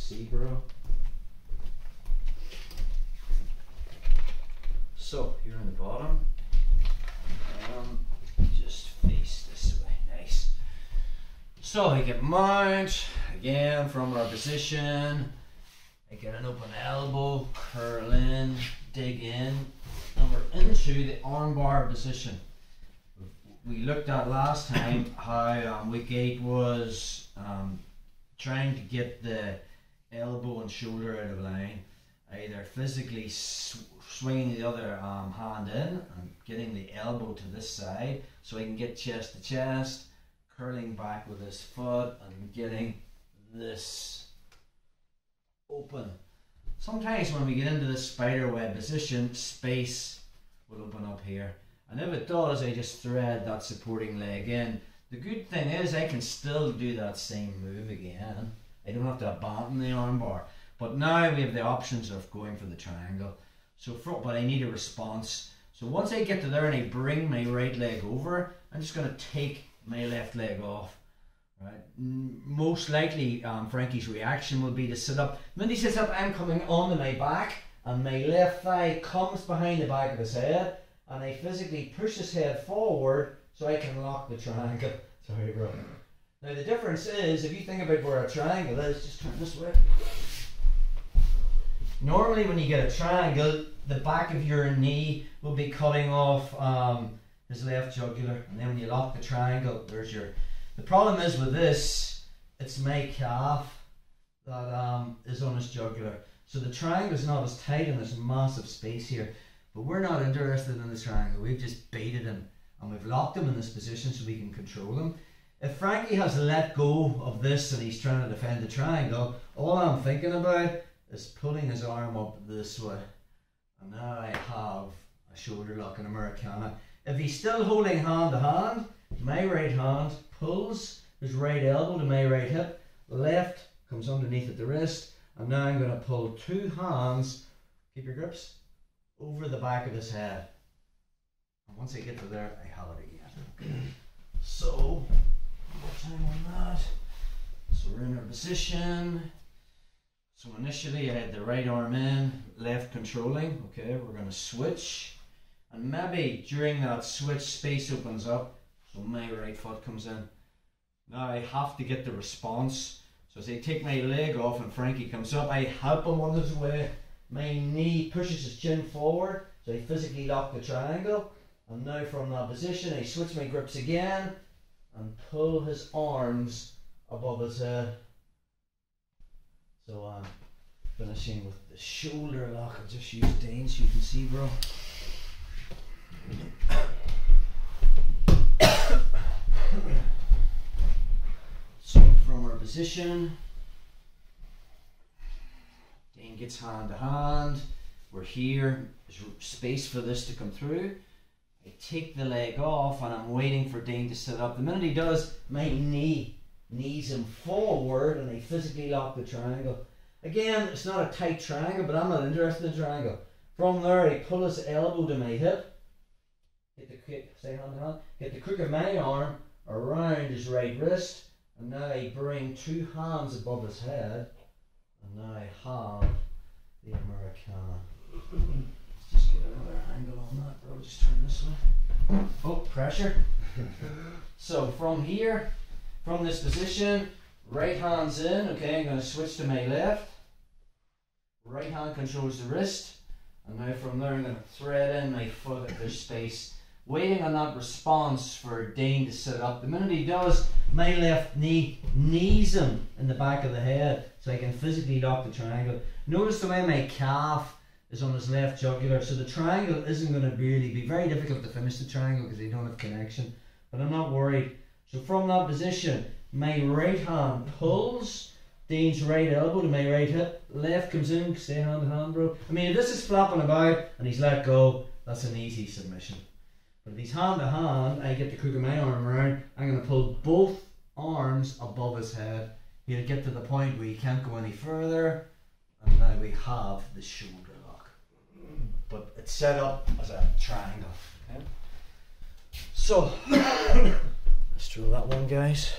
see, bro. So here on the bottom, just face this way, nice. So I get mount again from our position. I get an open elbow, curl in, dig in, and we're into the armbar position. We looked at last time how week 8 was trying to get the elbow and shoulder out of line, either physically swinging the other hand in and getting the elbow to this side so I can get chest to chest, curling back with this foot and getting this open. Sometimes when we get into this spider web position, space will open up here, and if it does, I just thread that supporting leg in. The good thing is I can still do that same move again. I don't have to abandon the armbar, but now we have the options of going for the triangle. So, but I need a response. So once I get to there and I bring my right leg over, I'm just going to take my left leg off. Right. Most likely, Frankie's reaction will be to sit up. When he sits up, I'm coming onto my back, and my left thigh comes behind the back of his head, and I physically push his head forward so I can lock the triangle. Sorry, bro. Now the difference is, if you think about where a triangle is, just turn this way. Normally when you get a triangle, the back of your knee will be cutting off his left jugular, and then when you lock the triangle, there's your... The problem is with this, it's my calf that is on his jugular. So the triangle is not as tight and there's massive space here. But we're not interested in the triangle. We've just baited him and we've locked him in this position so we can control him. If Frankie has let go of this and he's trying to defend the triangle, all I'm thinking about is pulling his arm up this way. And now I have a shoulder lock in Americana. If he's still holding hand to hand, my right hand pulls his right elbow to my right hip, left comes underneath at the wrist, and now I'm going to pull two hands, keep your grips, over the back of his head. And once I get to there, I have it again. Okay. So, one more time on that. So we're in our position. So initially I had the right arm in, left controlling. Okay, we're going to switch. And maybe during that switch, space opens up. So my right foot comes in. Now I have to get the response. So as I take my leg off and Frankie comes up, I help him on his way. My knee pushes his chin forward, so I physically lock the triangle. And now from that position, I switch my grips again and pull his arms above his head. So finishing with the shoulder lock. I'll just use Dane so you can see, bro. So from our position, Dane gets hand to hand. We're here. There's space for this to come through. I take the leg off and I'm waiting for Dane to sit up. The minute he does, my knee knees him forward and I physically lock the triangle. Again, it's not a tight triangle, but I'm not interested in the triangle. From there, I pull his elbow to my hip. Get the quick, stay hand to hand. Get the crook of my arm around his right wrist. And now I bring two hands above his head. And now I have the Americana. Let's just get another angle on that, bro. Just turn this way. Oh, pressure. So from here, from this position, right hand's in. Okay, I'm going to switch to my left. Right hand controls the wrist. And now from there, I'm going to thread in my foot if there's space. Waiting on that response for Dane to sit up. The minute he does, my left knee knees him in the back of the head so I can physically lock the triangle. Notice the way my calf is on his left jugular, so the triangle isn't going to really be very difficult to finish the triangle because they don't have connection. But I'm not worried. So from that position, my right hand pulls Dane's right elbow to my right hip. Left comes in, stay hand to hand, bro. I mean, if this is flapping about and he's let go, that's an easy submission. But if he's hand to hand, I get the crook of my arm around. I'm going to pull both arms above his head. He'll get to the point where he can't go any further. And now we have the shoulder lock. But it's set up as a triangle. Okay? So, let's drill that one, guys.